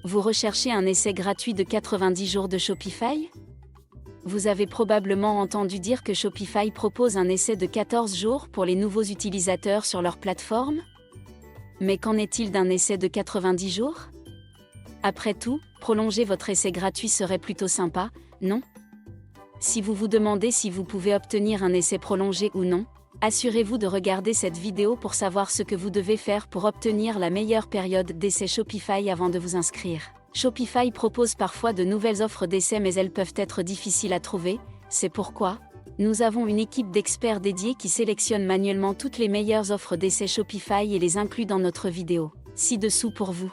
Vous recherchez un essai gratuit de 90 jours de Shopify? Vous avez probablement entendu dire que Shopify propose un essai de 14 jours pour les nouveaux utilisateurs sur leur plateforme? Mais qu'en est-il d'un essai de 90 jours? Après tout, prolonger votre essai gratuit serait plutôt sympa, non? Si vous vous demandez si vous pouvez obtenir un essai prolongé ou non, assurez-vous de regarder cette vidéo pour savoir ce que vous devez faire pour obtenir la meilleure période d'essai Shopify avant de vous inscrire. Shopify propose parfois de nouvelles offres d'essai mais elles peuvent être difficiles à trouver, c'est pourquoi nous avons une équipe d'experts dédiés qui sélectionne manuellement toutes les meilleures offres d'essai Shopify et les inclut dans notre vidéo, ci-dessous pour vous.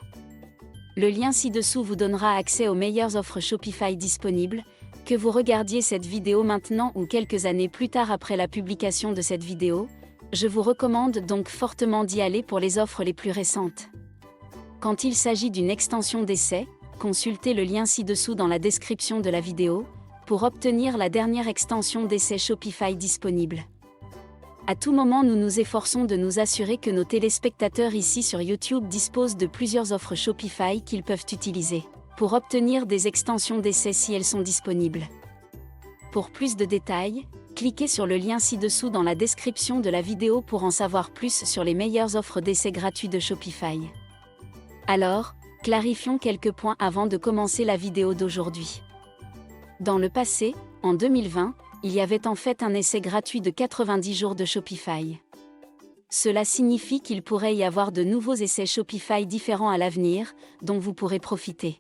Le lien ci-dessous vous donnera accès aux meilleures offres Shopify disponibles, que vous regardiez cette vidéo maintenant ou quelques années plus tard après la publication de cette vidéo, je vous recommande donc fortement d'y aller pour les offres les plus récentes. Quand il s'agit d'une extension d'essai, consultez le lien ci-dessous dans la description de la vidéo, pour obtenir la dernière extension d'essai Shopify disponible. À tout moment nous nous efforçons de nous assurer que nos téléspectateurs ici sur YouTube disposent de plusieurs offres Shopify qu'ils peuvent utiliser pour obtenir des extensions d'essai si elles sont disponibles. Pour plus de détails, cliquez sur le lien ci-dessous dans la description de la vidéo pour en savoir plus sur les meilleures offres d'essai gratuits de Shopify. Alors, clarifions quelques points avant de commencer la vidéo d'aujourd'hui. Dans le passé, en 2020, il y avait en fait un essai gratuit de 90 jours de Shopify. Cela signifie qu'il pourrait y avoir de nouveaux essais Shopify différents à l'avenir, dont vous pourrez profiter.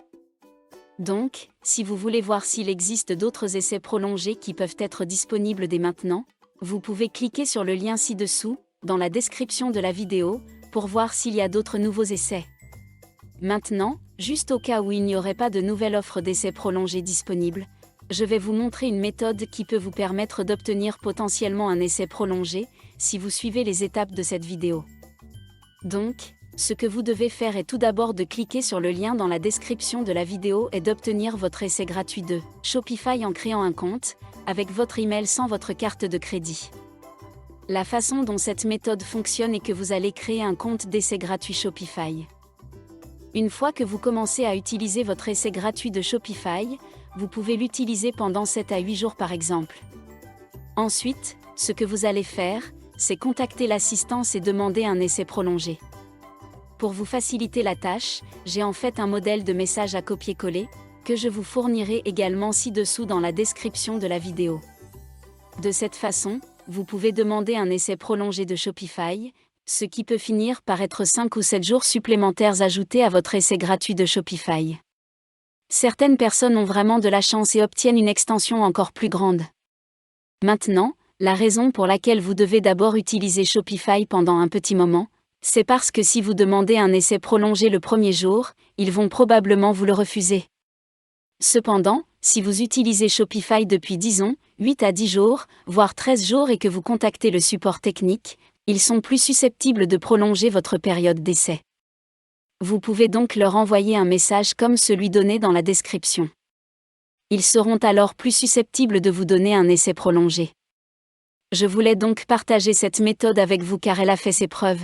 Donc, si vous voulez voir s'il existe d'autres essais prolongés qui peuvent être disponibles dès maintenant, vous pouvez cliquer sur le lien ci-dessous, dans la description de la vidéo, pour voir s'il y a d'autres nouveaux essais. Maintenant, juste au cas où il n'y aurait pas de nouvelle offre d'essai prolongée disponible, je vais vous montrer une méthode qui peut vous permettre d'obtenir potentiellement un essai prolongé, si vous suivez les étapes de cette vidéo. Donc, ce que vous devez faire est tout d'abord de cliquer sur le lien dans la description de la vidéo et d'obtenir votre essai gratuit de Shopify en créant un compte, avec votre email sans votre carte de crédit. La façon dont cette méthode fonctionne est que vous allez créer un compte d'essai gratuit Shopify. Une fois que vous commencez à utiliser votre essai gratuit de Shopify, vous pouvez l'utiliser pendant 7 à 8 jours par exemple. Ensuite, ce que vous allez faire, c'est contacter l'assistance et demander un essai prolongé. Pour vous faciliter la tâche, j'ai en fait un modèle de message à copier-coller, que je vous fournirai également ci-dessous dans la description de la vidéo. De cette façon, vous pouvez demander un essai prolongé de Shopify, ce qui peut finir par être 5 ou 7 jours supplémentaires ajoutés à votre essai gratuit de Shopify. Certaines personnes ont vraiment de la chance et obtiennent une extension encore plus grande. Maintenant, la raison pour laquelle vous devez d'abord utiliser Shopify pendant un petit moment, c'est parce que si vous demandez un essai prolongé le premier jour, ils vont probablement vous le refuser. Cependant, si vous utilisez Shopify depuis disons, 8 à 10 jours, voire 13 jours et que vous contactez le support technique, ils sont plus susceptibles de prolonger votre période d'essai. Vous pouvez donc leur envoyer un message comme celui donné dans la description. Ils seront alors plus susceptibles de vous donner un essai prolongé. Je voulais donc partager cette méthode avec vous car elle a fait ses preuves.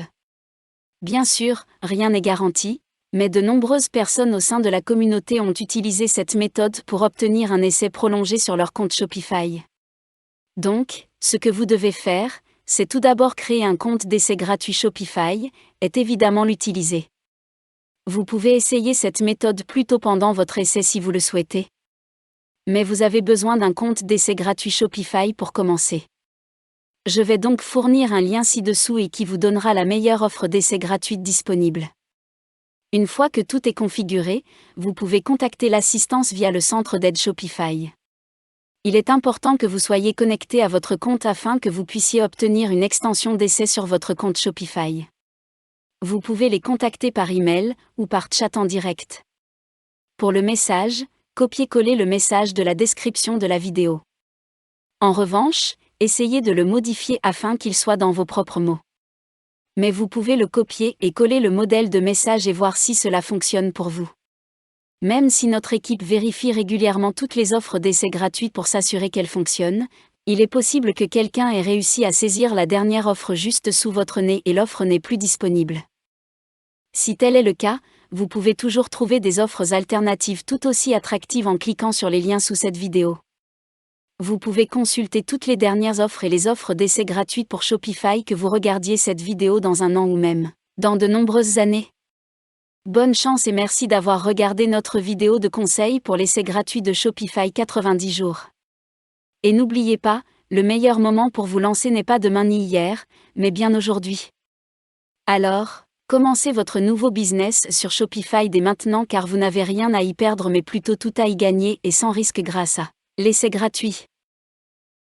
Bien sûr, rien n'est garanti, mais de nombreuses personnes au sein de la communauté ont utilisé cette méthode pour obtenir un essai prolongé sur leur compte Shopify. Donc, ce que vous devez faire, c'est tout d'abord créer un compte d'essai gratuit Shopify, et évidemment l'utiliser. Vous pouvez essayer cette méthode plus tôt pendant votre essai si vous le souhaitez. Mais vous avez besoin d'un compte d'essai gratuit Shopify pour commencer. Je vais donc fournir un lien ci-dessous et qui vous donnera la meilleure offre d'essai gratuite disponible. Une fois que tout est configuré, vous pouvez contacter l'assistance via le centre d'aide Shopify. Il est important que vous soyez connecté à votre compte afin que vous puissiez obtenir une extension d'essai sur votre compte Shopify. Vous pouvez les contacter par email ou par chat en direct. Pour le message, copiez-coller le message de la description de la vidéo. En revanche, essayez de le modifier afin qu'il soit dans vos propres mots. Mais vous pouvez le copier et coller le modèle de message et voir si cela fonctionne pour vous. Même si notre équipe vérifie régulièrement toutes les offres d'essai gratuits pour s'assurer qu'elles fonctionnent, il est possible que quelqu'un ait réussi à saisir la dernière offre juste sous votre nez et l'offre n'est plus disponible. Si tel est le cas, vous pouvez toujours trouver des offres alternatives tout aussi attractives en cliquant sur les liens sous cette vidéo. Vous pouvez consulter toutes les dernières offres et les offres d'essai gratuites pour Shopify que vous regardiez cette vidéo dans un an ou même dans de nombreuses années. Bonne chance et merci d'avoir regardé notre vidéo de conseil pour l'essai gratuit de Shopify 90 jours. Et n'oubliez pas, le meilleur moment pour vous lancer n'est pas demain ni hier, mais bien aujourd'hui. Alors, commencez votre nouveau business sur Shopify dès maintenant car vous n'avez rien à y perdre mais plutôt tout à y gagner et sans risque grâce à l'essai gratuit.